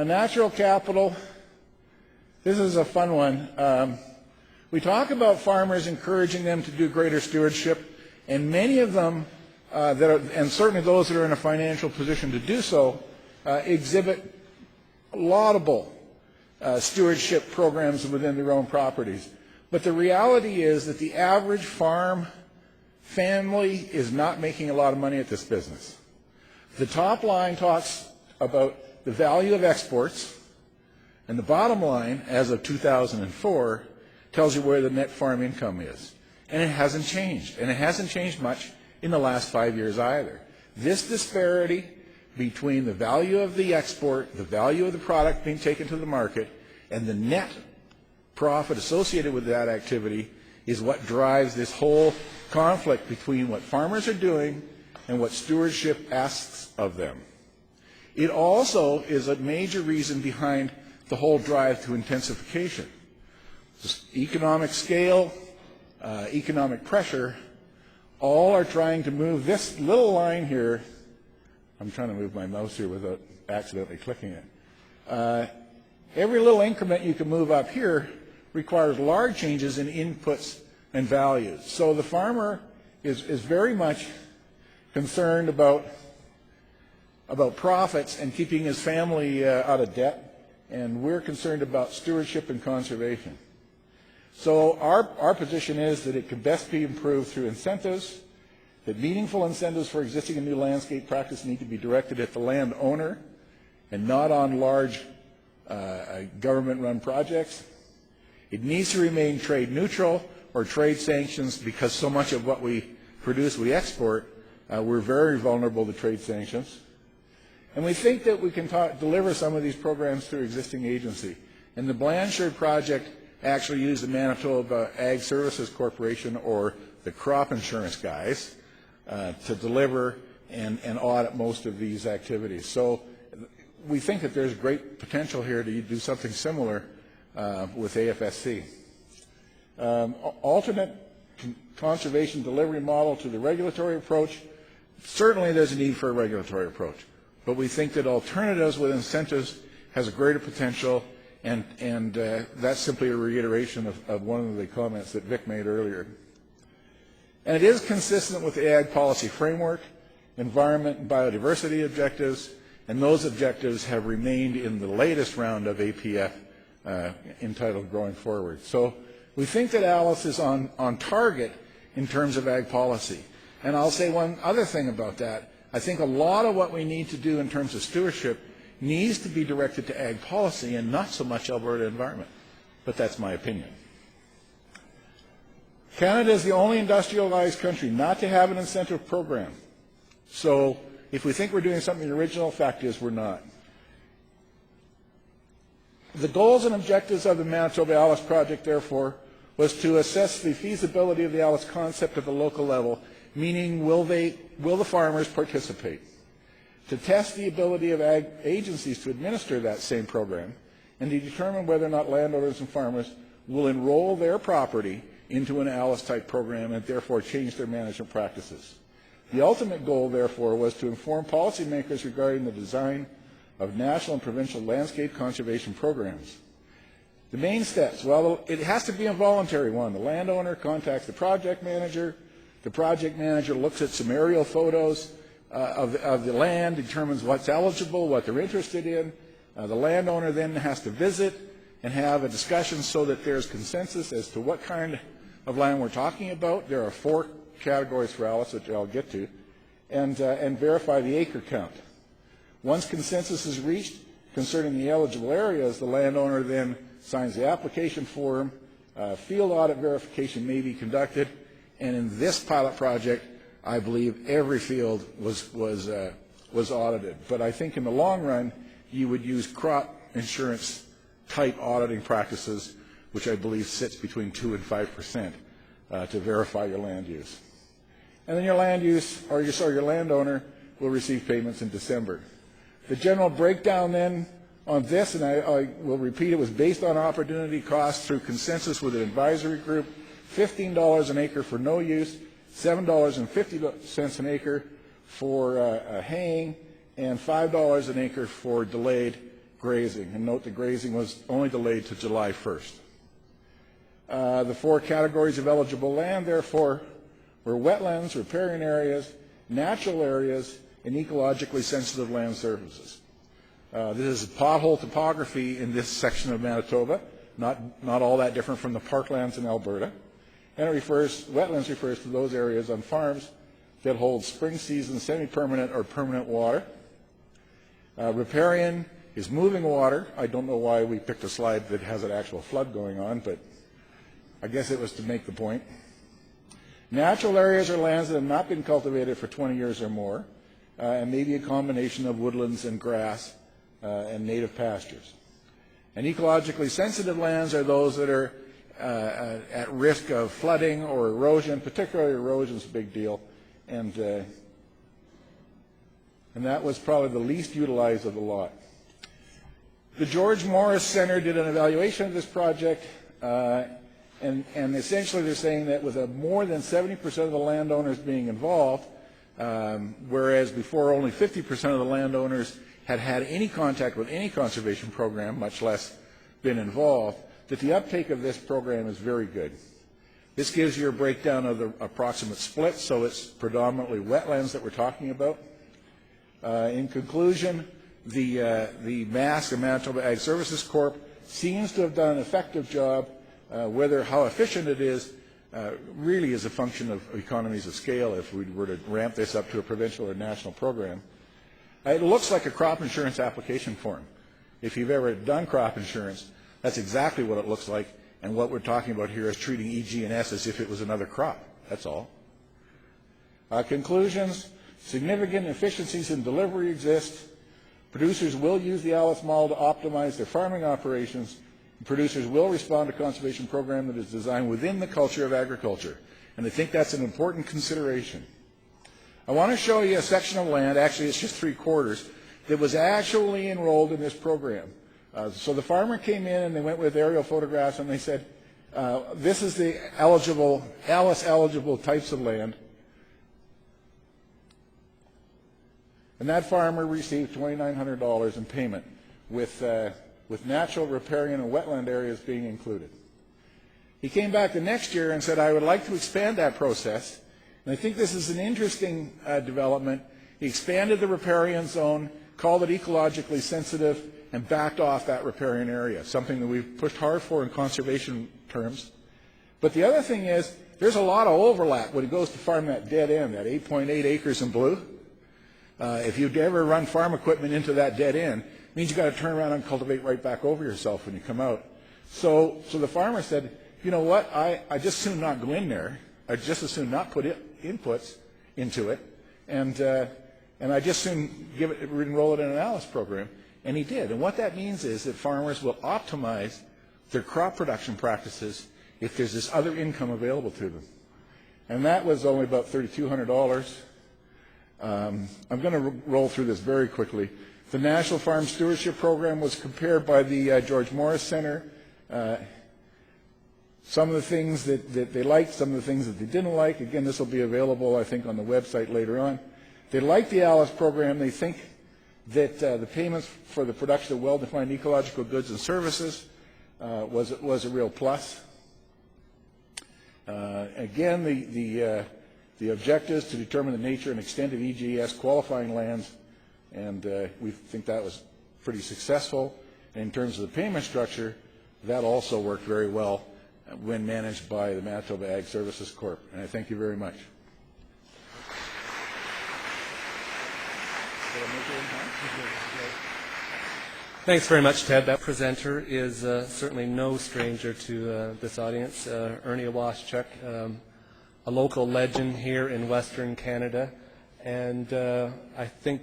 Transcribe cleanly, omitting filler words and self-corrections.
Natural capital. This is a fun one. We talk about farmers encouraging them to do greater stewardship, and many of them, and certainly those that are in a financial position to do so, exhibit laudable stewardship programs within their own properties. But the reality is that the average farm family is not making a lot of money at this business. The top line talks about the value of exports, and the bottom line, as of 2004, tells you where the net farm income is. And it hasn't changed, and it hasn't changed much in the last 5 years either. This disparity between the value of the export, the value of the product being taken to the market, and the net profit associated with that activity is what drives this whole conflict between what farmers are doing and what stewardship asks of them. It also is a major reason behind the whole drive to intensification. Just economic scale, economic pressure, all are trying to move this little line here. I'm trying to move my mouse here without accidentally clicking it. Every little increment you can move up here requires large changes in inputs and values. So the farmer is very much concerned about profits and keeping his family out of debt, and we're concerned about stewardship and conservation. So our position is that it can best be improved through incentives, that meaningful incentives for existing and new landscape practice need to be directed at the landowner and not on large government-run projects. It needs to remain trade neutral or trade sanctions, because so much of what we produce we export. We're very vulnerable to trade sanctions. And we think that we can deliver some of these programs through existing agency. And the Blanshard project actually used the Manitoba Ag Services Corporation, or the crop insurance guys, to deliver and audit most of these activities. So we think that there's great potential here to do something similar with AFSC. Alternate conservation delivery model to the regulatory approach. Certainly there's a need for a regulatory approach, but we think that alternatives with incentives has a greater potential, and that's simply a reiteration of one of the comments that Vic made earlier. And it is consistent with the Ag Policy Framework, environment and biodiversity objectives, and those objectives have remained in the latest round of APF entitled Growing Forward. So we think that Alice is on target in terms of ag policy. And I'll say one other thing about that. I think a lot of what we need to do in terms of stewardship needs to be directed to ag policy and not so much Alberta environment. But that's my opinion. Canada is the only industrialized country not to have an incentive program. So if we think we're doing something original, fact is we're not. The goals and objectives of the Manitoba Alice project, therefore, was to assess the feasibility of the Alice concept at the local level, meaning will the farmers participate, to test the ability of ag agencies to administer that same program, and to determine whether or not landowners and farmers will enroll their property into an Alice-type program and therefore change their management practices. The ultimate goal, therefore, was to inform policymakers regarding the design of national and provincial landscape conservation programs. The main steps, well, it has to be a voluntary one. The landowner contacts the project manager looks at some aerial photos of the land, determines what's eligible, what they're interested in. The landowner then has to visit and have a discussion so that there's consensus as to what kind of land we're talking about. There are 4 categories for Alice, which I'll get to, and verify the acre count. Once consensus is reached concerning the eligible areas, the landowner then signs the application form. Field audit verification may be conducted, and in this pilot project, I believe every field was audited. But I think in the long run, you would use crop insurance type auditing practices, which I believe sits between 2 and 5%, to verify your land use. And then your landowner will receive payments in December. The general breakdown then on this, and I will repeat, it was based on opportunity costs through consensus with an advisory group, $15 an acre for no use, $7.50 an acre for haying, and $5 an acre for delayed grazing. And note the grazing was only delayed to July 1st. The 4 categories of eligible land, therefore, were wetlands, riparian areas, natural areas, and ecologically sensitive land surfaces. This is pothole topography in this section of Manitoba, not all that different from the parklands in Alberta. And wetlands refers to those areas on farms that hold spring season semi-permanent or permanent water. Riparian is moving water. I don't know why we picked a slide that has an actual flood going on, but I guess it was to make the point. Natural areas are lands that have not been cultivated for 20 years or more, and maybe a combination of woodlands and grass and native pastures. And ecologically sensitive lands are those that are at risk of flooding or erosion. Particularly erosion is a big deal, and that was probably the least utilized of the lot. The George Morris Centre did an evaluation of this project, and essentially they're saying that with more than 70% of the landowners being involved, whereas before only 50% of the landowners had had any contact with any conservation program, much less been involved, that the uptake of this program is very good. This gives you a breakdown of the approximate split, so it's predominantly wetlands that we're talking about. In conclusion, the MASC, the Manitoba Ag Services Corp, seems to have done an effective job. How efficient it is really is a function of economies of scale if we were to ramp this up to a provincial or national program. It looks like a crop insurance application form. If you've ever done crop insurance, that's exactly what it looks like, and what we're talking about here is treating EG&S as if it was another crop. That's all. Conclusions: significant efficiencies in delivery exist. Producers will use the Alice model to optimize their farming operations. Producers will respond to a conservation program that is designed within the culture of agriculture. And I think that's an important consideration. I want to show you a section of land, actually it's just 3/4, that was actually enrolled in this program. So the farmer came in and they went with aerial photographs and they said, this is the Alice eligible types of land. And that farmer received $2,900 in payment with natural, riparian, and wetland areas being included. He came back the next year and said, I would like to expand that process. And I think this is an interesting development. He expanded the riparian zone, called it ecologically sensitive, and backed off that riparian area, something that we've pushed hard for in conservation terms. But the other thing is, there's a lot of overlap when it goes to farm that dead end, that 8.8 acres in blue. If you'd ever run farm equipment into that dead end, it means you've got to turn around and cultivate right back over yourself when you come out. So the farmer said, you know what, I just soon not go in there. I just as soon not put inputs into it, and I just soon enroll it in an Alice program. And he did. And what that means is that farmers will optimize their crop production practices if there's this other income available to them. And that was only about $3,200. I'm going to roll through this very quickly. The National Farm Stewardship Program was compared by the George Morris Centre. Some of the things that they liked, some of the things that they didn't like. Again, this will be available, I think, on the website later on. They like the Alice program. They think that the payments for the production of well-defined ecological goods and services was a real plus. Again, the objectives to determine the nature and extent of EGS qualifying lands, and we think that was pretty successful. And in terms of the payment structure, that also worked very well when managed by the Manitoba Ag Services Corp. And I thank you very much. Thanks very much, Ted. That presenter is certainly no stranger to this audience. Ernie Waschuk, a local legend here in Western Canada. And I think